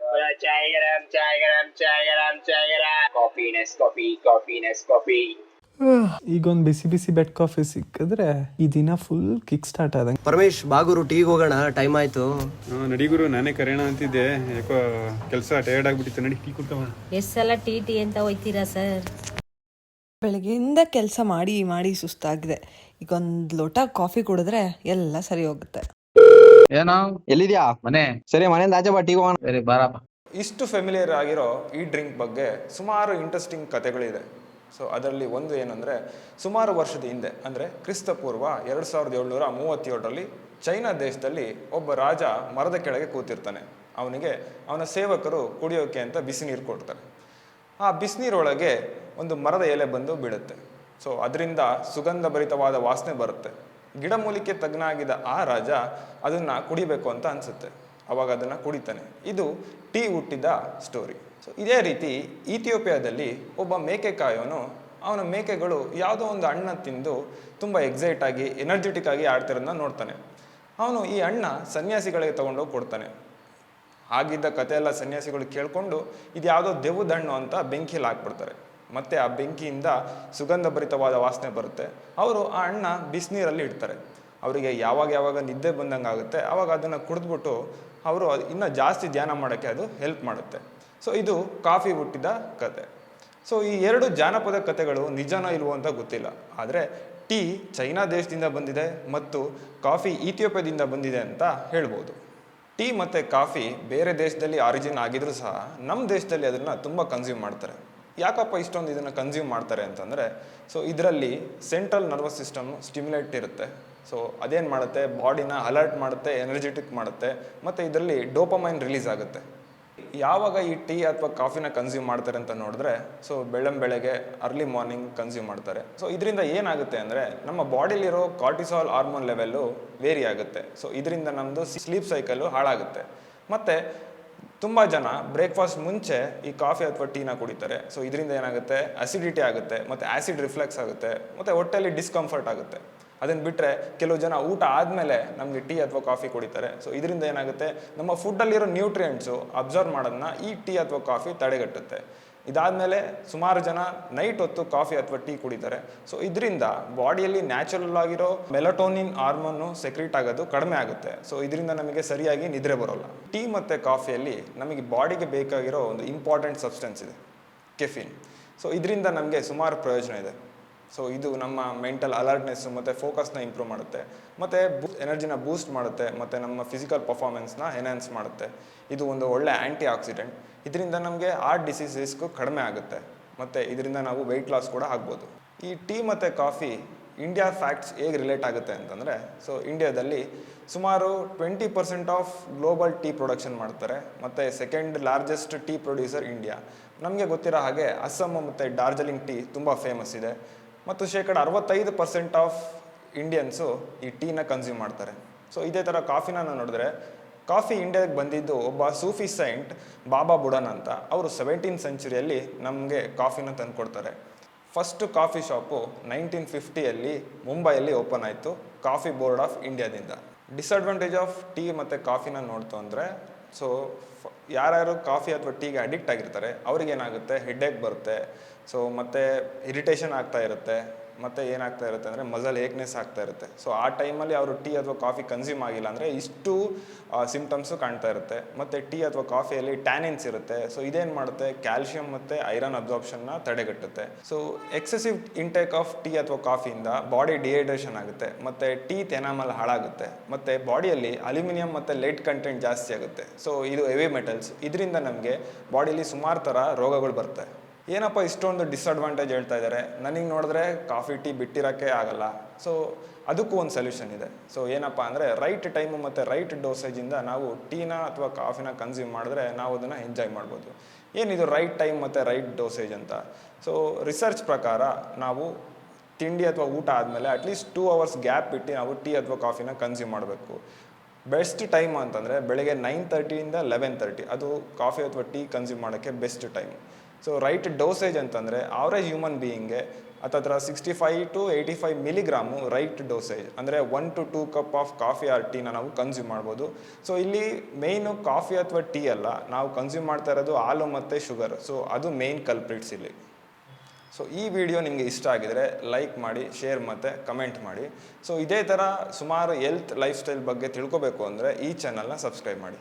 बोला चाय गरम चाय गरम चाय गरम चाय गरम कॉफी नेस्कॉफी कॉफी नेस्कॉफी ಈಗ ಒಂದು ಬಿಸಿ ಬಿಸಿ ಬೆಡ್ ಕಾಫಿ ಸಿಕ್ಕಿದ್ರೆ ಈ ದಿನ ಫುಲ್ ಕಿಕ್ ಸ್ಟಾರ್ಟ್ ಆದಂಗೆ. ಪರಮೇಶ್ ಬಾಗುರು ಟೀಗೆ ಹೋಗೋಣ, ಟೈಮ್ ಆಯ್ತು. ನಡಿಗುರು, ನಾನೇ ಕರೆಯೋಣ ಅಂತಿದ್ದೆ, ಯಾಕೋ ಕೆಲಸ ಟಯರ್ಡ್ ಆಗ್ಬಿಟ್ಟಿತ್ತು. ನಡಿ ಟೀ ಕುಡ್ಕೋಣ. ಎಷ್ಟು ಸಲ ಟಿ ಅಂತ ಹೋಯ್ತೀರಾ ಸರ್? ಬೆಳಗ್ಗೆಯಿಂದ ಕೆಲಸ ಮಾಡಿ ಮಾಡಿ ಸುಸ್ತಾಗಿದೆ. ಈಗ ಒಂದು ಲೋಟ ಕಾಫಿ ಕುಡಿದ್ರೆ ಎಲ್ಲ ಸರಿ ಹೋಗುತ್ತೆ. ಏನೋ ಎಲ್ಲಿದ್ಯಾ? ಮನೆ. ಸರಿ, ಮನೆಯಿಂದ ಆಚೆ ಬಾ, ಟೀ ಹೋಗೋಣ. ಸರಿ ಬಾರಪ್ಪ. ಇಷ್ಟು ಫೆಮಿಲಿಯರ್ ಆಗಿರೋ ಈ ಡ್ರಿಂಕ್ ಬಗ್ಗೆ ಸುಮಾರು ಇಂಟ್ರೆಸ್ಟಿಂಗ್ ಕಥೆಗಳಿದೆ. ಸೊ ಅದರಲ್ಲಿ ಒಂದು ಏನಂದರೆ, ಸುಮಾರು ವರ್ಷದ ಹಿಂದೆ ಅಂದರೆ ಕ್ರಿಸ್ತಪೂರ್ವ 2737ರಲ್ಲಿ ಚೈನಾ ದೇಶದಲ್ಲಿ ಒಬ್ಬ ರಾಜ ಮರದ ಕೆಳಗೆ ಕೂತಿರ್ತಾನೆ. ಅವನಿಗೆ ಅವನ ಸೇವಕರು ಕುಡಿಯೋಕೆ ಅಂತ ಬಿಸಿ ನೀರು ಕೊಡ್ತಾರೆ. ಆ ಬಿಸಿನೀರೊಳಗೆ ಒಂದು ಮರದ ಎಲೆ ಬಂದು ಬೀಳುತ್ತೆ. ಸೊ ಅದರಿಂದ ಸುಗಂಧ ಭರಿತವಾದ ವಾಸನೆ ಬರುತ್ತೆ. ಗಿಡಮೂಲಿಕೆ ತಜ್ಞನಾಗಿದ್ದ ಆ ರಾಜ ಅದನ್ನು ಕುಡಿಬೇಕು ಅಂತ ಅನಿಸುತ್ತೆ. ಅವಾಗ ಅದನ್ನು ಕುಡಿತಾನೆ. ಇದು ಟೀ ಹುಟ್ಟಿದ ಸ್ಟೋರಿ. ಸೊ ಇದೇ ರೀತಿ ಇಥಿಯೋಪಿಯಾದಲ್ಲಿ ಒಬ್ಬ ಮೇಕೆ ಕಾಯೋನು ಅವನ ಮೇಕೆಗಳು ಯಾವುದೋ ಒಂದು ಹಣ್ಣು ತಿಂದು ತುಂಬ ಎಕ್ಸೈಟ್ ಆಗಿ ಎನರ್ಜೆಟಿಕ್ ಆಗಿ ಆಡ್ತಿರೋದನ್ನ ನೋಡ್ತಾನೆ. ಅವನು ಈ ಹಣ್ಣ ಸನ್ಯಾಸಿಗಳಿಗೆ ತೊಗೊಂಡೋಗಿ ಕೊಡ್ತಾನೆ. ಆಗಿದ್ದ ಕತೆ ಎಲ್ಲ ಸನ್ಯಾಸಿಗಳು ಕೇಳಿಕೊಂಡು ಇದು ಯಾವುದೋ ದೆವ್ವದ ಹಣ್ಣು ಅಂತ ಬೆಂಕಿಯಲ್ಲಿ ಹಾಕ್ಬಿಡ್ತಾರೆ. ಮತ್ತು ಆ ಬೆಂಕಿಯಿಂದ ಸುಗಂಧ ಭರಿತವಾದ ವಾಸನೆ ಬರುತ್ತೆ. ಅವರು ಆ ಹಣ್ಣ ಬಿಸಿನೀರಲ್ಲಿ ಇಡ್ತಾರೆ. ಅವರಿಗೆ ಯಾವಾಗ ನಿದ್ದೆ ಬಂದಂಗೆ ಆಗುತ್ತೆ. ಆವಾಗ ಅದನ್ನು ಕುಡಿದ್ಬಿಟ್ಟು ಅವರು ಇನ್ನೂ ಜಾಸ್ತಿ ಧ್ಯಾನ ಮಾಡೋಕ್ಕೆ ಅದು ಹೆಲ್ಪ್ ಮಾಡುತ್ತೆ. ಸೊ ಇದು ಕಾಫಿ ಹುಟ್ಟಿದ ಕತೆ. ಸೊ ಈ ಎರಡು ಜಾನಪದ ಕಥೆಗಳು ನಿಜನೋ ಇಲ್ವೋ ಅಂತ ಗೊತ್ತಿಲ್ಲ. ಆದರೆ ಟೀ ಚೈನಾ ದೇಶದಿಂದ ಬಂದಿದೆ ಮತ್ತು ಕಾಫಿ ಇಥಿಯೋಪಿಯಾದಿಂದ ಬಂದಿದೆ ಅಂತ ಹೇಳ್ಬೋದು. ಟೀ ಮತ್ತು ಕಾಫಿ ಬೇರೆ ದೇಶದಲ್ಲಿ ಆರಿಜಿನ್ ಆಗಿದ್ರೂ ಸಹ ನಮ್ಮ ದೇಶದಲ್ಲಿ ಅದನ್ನು ತುಂಬ ಕನ್ಸ್ಯೂಮ್ ಮಾಡ್ತಾರೆ. ಯಾಕಪ್ಪ ಇಷ್ಟೊಂದು ಇದನ್ನು ಕನ್ಸ್ಯೂಮ್ ಮಾಡ್ತಾರೆ ಅಂತಂದರೆ, ಸೊ ಇದರಲ್ಲಿ ಸೆಂಟ್ರಲ್ ನರ್ವಸ್ ಸಿಸ್ಟಮ್ ಸ್ಟಿಮ್ಯುಲೇಟ್ ಇರುತ್ತೆ. ಸೊ ಅದೇನು ಮಾಡುತ್ತೆ, ಬಾಡಿನ ಅಲರ್ಟ್ ಮಾಡುತ್ತೆ, ಎನರ್ಜೆಟಿಕ್ ಮಾಡುತ್ತೆ, ಮತ್ತು ಇದರಲ್ಲಿ ಡೋಪಮೈನ್ ರಿಲೀಸ್ ಆಗುತ್ತೆ. ಯಾವಾಗ ಈ ಟೀ ಅಥವಾ ಕಾಫಿನ ಕನ್ಸ್ಯೂಮ್ ಮಾಡ್ತಾರೆ ಅಂತ ನೋಡಿದ್ರೆ, ಸೊ ಬೆಳಗ್ಗೆ ಅರ್ಲಿ ಮಾರ್ನಿಂಗ್ ಕನ್ಸ್ಯೂಮ್ ಮಾಡ್ತಾರೆ. ಸೊ ಇದರಿಂದ ಏನಾಗುತ್ತೆ ಅಂದರೆ, ನಮ್ಮ ಬಾಡಿಲಿರೋ ಕಾರ್ಟಿಸಾಲ್ ಹಾರ್ಮೋನ್ ಲೆವೆಲ್ಲು ವೇರಿ ಆಗುತ್ತೆ. ಸೊ ಇದರಿಂದ ನಮ್ಮದು ಸ್ಲೀಪ್ ಸೈಕಲ್ಲು ಹಾಳಾಗುತ್ತೆ. ಮತ್ತು ತುಂಬ ಜನ ಬ್ರೇಕ್ಫಾಸ್ಟ್ ಮುಂಚೆ ಈ ಕಾಫಿ ಅಥವಾ ಟೀನ ಕುಡಿತಾರೆ. ಸೊ ಇದರಿಂದ ಏನಾಗುತ್ತೆ, ಅಸಿಡಿಟಿ ಆಗುತ್ತೆ, ಮತ್ತು ಆ್ಯಸಿಡ್ ರಿಫ್ಲೆಕ್ಸ್ ಆಗುತ್ತೆ, ಮತ್ತು ಹೊಟ್ಟೆಯಲ್ಲಿ ಡಿಸ್ಕಂಫರ್ಟ್ ಆಗುತ್ತೆ. ಅದನ್ನು ಬಿಟ್ಟರೆ ಕೆಲವು ಜನ ಊಟ ಆದಮೇಲೆ ನಮಗೆ ಟೀ ಅಥವಾ ಕಾಫಿ ಕುಡಿತಾರೆ. ಸೊ ಇದರಿಂದ ಏನಾಗುತ್ತೆ, ನಮ್ಮ ಫುಡ್ಡಲ್ಲಿರೋ ನ್ಯೂಟ್ರಿಯೆಂಟ್ಸು ಅಬ್ಸರ್ವ್ ಮಾಡೋದನ್ನ ಈ ಟೀ ಅಥವಾ ಕಾಫಿ ತಡೆಗಟ್ಟುತ್ತೆ. ಇದಾದಮೇಲೆ ಸುಮಾರು ಜನ ನೈಟ್ ಹೊತ್ತು ಕಾಫಿ ಅಥವಾ ಟೀ ಕುಡಿತಾರೆ. ಸೊ ಇದರಿಂದ ಬಾಡಿಯಲ್ಲಿ ನ್ಯಾಚುರಲ್ ಆಗಿರೋ ಮೆಲಟೋನಿನ್ ಹಾರ್ಮೋನು ಸೆಕ್ರೀಟ್ ಆಗೋದು ಕಡಿಮೆ ಆಗುತ್ತೆ. ಸೊ ಇದರಿಂದ ನಮಗೆ ಸರಿಯಾಗಿ ನಿದ್ರೆ ಬರೋಲ್ಲ. ಟೀ ಮತ್ತು ಕಾಫಿಯಲ್ಲಿ ನಮಗೆ ಬಾಡಿಗೆ ಬೇಕಾಗಿರೋ ಒಂದು ಇಂಪಾರ್ಟೆಂಟ್ ಸಬ್ಸ್ಟೆನ್ಸ್ ಇದೆ, ಕೆಫಿನ್. ಸೊ ಇದರಿಂದ ನಮಗೆ ಸುಮಾರು ಪ್ರಯೋಜನ ಇದೆ. ಸೊ ಇದು ನಮ್ಮ ಮೆಂಟಲ್ ಅಲರ್ಟ್ನೆಸ್ಸು ಮತ್ತು ಫೋಕಸ್ನ ಇಂಪ್ರೂವ್ ಮಾಡುತ್ತೆ, ಮತ್ತು ಎನರ್ಜಿನ ಬೂಸ್ಟ್ ಮಾಡುತ್ತೆ, ಮತ್ತು ನಮ್ಮ ಫಿಸಿಕಲ್ ಪರ್ಫಾರ್ಮೆನ್ಸ್ನ ಎನ್ಹ್ಯಾನ್ಸ್ ಮಾಡುತ್ತೆ. ಇದು ಒಂದು ಒಳ್ಳೆ ಆ್ಯಂಟಿ ಆಕ್ಸಿಡೆಂಟ್. ಇದರಿಂದ ನಮಗೆ ಹಾರ್ಟ್ ಡಿಸೀಸ್ ರಿಸ್ಕು ಕಡಿಮೆ ಆಗುತ್ತೆ, ಮತ್ತು ಇದರಿಂದ ನಾವು ವೆಯ್ಟ್ ಲಾಸ್ ಕೂಡ ಆಗ್ಬೋದು. ಈ ಟೀ ಮತ್ತು ಕಾಫಿ ಇಂಡಿಯಾ ಫ್ಯಾಕ್ಟ್ಸ್ ಹೇಗೆ ರಿಲೇಟ್ ಆಗುತ್ತೆ ಅಂತಂದರೆ, ಸೊ ಇಂಡಿಯಾದಲ್ಲಿ ಸುಮಾರು 20% ಆಫ್ ಗ್ಲೋಬಲ್ ಟೀ ಪ್ರೊಡಕ್ಷನ್ ಮಾಡ್ತಾರೆ, ಮತ್ತು second largest tea producer India. ನಮಗೆ ಗೊತ್ತಿರೋ ಹಾಗೆ ಅಸ್ಸಾಂ ಮತ್ತು ಡಾರ್ಜಿಲಿಂಗ್ ಟೀ ತುಂಬ ಫೇಮಸ್ ಇದೆ, ಮತ್ತು 65% ಆಫ್ ಇಂಡಿಯನ್ಸು ಈ ಟೀನ ಕನ್ಸ್ಯೂಮ್ ಮಾಡ್ತಾರೆ. ಸೊ ಇದೇ ಥರ ಕಾಫಿನ ನೋಡಿದ್ರೆ, ಕಾಫಿ ಇಂಡಿಯಾಗೆ ಬಂದಿದ್ದು ಒಬ್ಬ ಸೂಫಿ ಸೈಂಟ್ ಬಾಬಾ ಬುಡನ್ ಅಂತ. ಅವರು 17th ಸೆಂಚುರಿಯಲ್ಲಿ ನಮಗೆ ಕಾಫಿನ ತಂದುಕೊಡ್ತಾರೆ. ಫಸ್ಟ್ ಕಾಫಿ ಶಾಪು 1950ಯಲ್ಲಿ ಮುಂಬೈಯಲ್ಲಿ ಓಪನ್ ಆಯಿತು, ಕಾಫಿ ಬೋರ್ಡ್ ಆಫ್ ಇಂಡಿಯಾದಿಂದ. ಡಿಸಡ್ವಾಂಟೇಜ್ ಆಫ್ ಟೀ ಮತ್ತು ಕಾಫಿನ ನೋಡ್ತು ಅಂದರೆ, ಸೊ ಯಾರ್ಯಾರು ಕಾಫಿ ಅಥವಾ ಟೀಗೆ ಅಡಿಕ್ಟ್ ಆಗಿರ್ತಾರೆ ಅವ್ರಿಗೇನಾಗುತ್ತೆ, ಹೆಡ್ಏಕ್ ಬರುತ್ತೆ. ಸೊ ಮತ್ತು ಇರಿಟೇಷನ್ ಆಗ್ತಾ ಇರುತ್ತೆ, ಮತ್ತು ಏನಾಗ್ತಾ ಇರುತ್ತೆ ಅಂದರೆ ಮಸಲ್ ಏಕ್ನೆಸ್ ಆಗ್ತಾ ಇರುತ್ತೆ. ಸೊ ಆ ಟೈಮಲ್ಲಿ ಅವರು ಟೀ ಅಥವಾ ಕಾಫಿ ಕನ್ಸ್ಯೂಮ್ ಆಗಿಲ್ಲ ಅಂದರೆ ಇಷ್ಟು ಸಿಮ್ಟಮ್ಸು ಕಾಣ್ತಾ ಇರುತ್ತೆ. ಮತ್ತು ಟೀ ಅಥವಾ ಕಾಫಿಯಲ್ಲಿ ಟ್ಯಾನಿನ್ಸ್ ಇರುತ್ತೆ. ಸೊ ಇದೇನು ಮಾಡುತ್ತೆ, ಕ್ಯಾಲ್ಶಿಯಂ ಮತ್ತು ಐರನ್ ಅಬ್ಸಾರ್ಪ್ಷನ್ನ ತಡೆಗಟ್ಟುತ್ತೆ. So excessive intake of tea ಅಥವಾ ಕಾಫಿಯಿಂದ ಬಾಡಿ ಡಿಹೈಡ್ರೇಷನ್ ಆಗುತ್ತೆ, ಮತ್ತು ಟೀತ್ ಎನಾಮಲ್ ಹಾಳಾಗುತ್ತೆ, ಮತ್ತು ಬಾಡಿಯಲ್ಲಿ ಅಲ್ಯೂಮಿನಿಯಂ ಮತ್ತು ಲೆಡ್ ಕಂಟೆಂಟ್ ಜಾಸ್ತಿ ಆಗುತ್ತೆ. ಸೊ ಇದು ಹೆವಿ ಮೆಟಲ್ಸ್. ಇದರಿಂದ ನಮಗೆ ಬಾಡಿಯಲ್ಲಿ ಸುಮಾರು ಥರ ರೋಗಗಳು ಬರ್ತವೆ. ಏನಪ್ಪ ಇಷ್ಟೊಂದು ಡಿಸ್ಅಡ್ವಾಂಟೇಜ್ ಹೇಳ್ತಾ ಇದ್ದಾರೆ, ನನಗೆ ನೋಡಿದ್ರೆ ಕಾಫಿ ಟೀ ಬಿಟ್ಟಿರೋಕ್ಕೆ ಆಗಲ್ಲ. ಸೊ ಅದಕ್ಕೂ ಒಂದು ಸೊಲ್ಯೂಷನ್ ಇದೆ. ಸೊ ಏನಪ್ಪ ಅಂದರೆ, ರೈಟ್ ಟೈಮು ಮತ್ತು ರೈಟ್ ಡೋಸೇಜಿಂದ ನಾವು ಟೀನ ಅಥವಾ ಕಾಫಿನ ಕನ್ಸ್ಯೂಮ್ ಮಾಡಿದ್ರೆ ನಾವು ಅದನ್ನು ಎಂಜಾಯ್ ಮಾಡ್ಬೋದು. ಏನಿದು ರೈಟ್ ಟೈಮ್ ಮತ್ತು ರೈಟ್ ಡೋಸೇಜ್ ಅಂತ? ಸೊ ರಿಸರ್ಚ್ ಪ್ರಕಾರ ನಾವು ತಿಂಡಿ ಅಥವಾ ಊಟ ಆದಮೇಲೆ ಅಟ್ಲೀಸ್ಟ್ 2 hours ಗ್ಯಾಪ್ ಬಿಟ್ಟು ನಾವು ಟೀ ಅಥವಾ ಕಾಫಿನ ಕನ್ಸ್ಯೂಮ್ ಮಾಡಬೇಕು. ಬೆಸ್ಟ್ ಟೈಮ್ ಅಂತಂದರೆ ಬೆಳಗ್ಗೆ 9:30 to 11:30, ಅದು ಕಾಫಿ ಅಥವಾ ಟೀ ಕನ್ಸ್ಯೂಮ್ ಮಾಡೋಕ್ಕೆ best time. So right dosage ಅಂತಂದರೆ ಆವ್ರೇಜ್ ಹ್ಯೂಮನ್ ಬೀಯಿಂಗ್ಗೆ ಹತ್ತತ್ರ 65 to 85 ಮಿಲಿಗ್ರಾಮು ರೈಟ್ ಡೋಸೇಜ್, ಅಂದರೆ 1 to 2 cup of coffee or ಟೀನ ನಾವು ಕನ್ಸ್ಯೂಮ್ ಮಾಡ್ಬೋದು. ಸೊ ಇಲ್ಲಿ ಮೇಯ್ನು ಕಾಫಿ ಅಥವಾ ಟೀ ಅಲ್ಲ, ನಾವು ಕನ್ಸ್ಯೂಮ್ ಮಾಡ್ತಾ ಇರೋದು ಹಾಲು ಮತ್ತು ಶುಗರ್. ಸೊ ಅದು ಮೇಯ್ನ್ ಕಲ್ಪ್ರಿಟ್ಸ್ ಇಲ್ಲಿ. ಸೊ ಈ ವಿಡಿಯೋ ನಿಮಗೆ ಇಷ್ಟ ಆಗಿದರೆ ಲೈಕ್ ಮಾಡಿ, ಶೇರ್ ಮತ್ತು ಕಮೆಂಟ್ ಮಾಡಿ. ಸೊ ಇದೇ ಥರ ಸುಮಾರು ಹೆಲ್ತ್ ಲೈಫ್ ಸ್ಟೈಲ್ ಬಗ್ಗೆ ತಿಳ್ಕೊಬೇಕು ಅಂದರೆ ಈ ಚಾನಲ್ನ ಸಬ್ಸ್ಕ್ರೈಬ್ ಮಾಡಿ.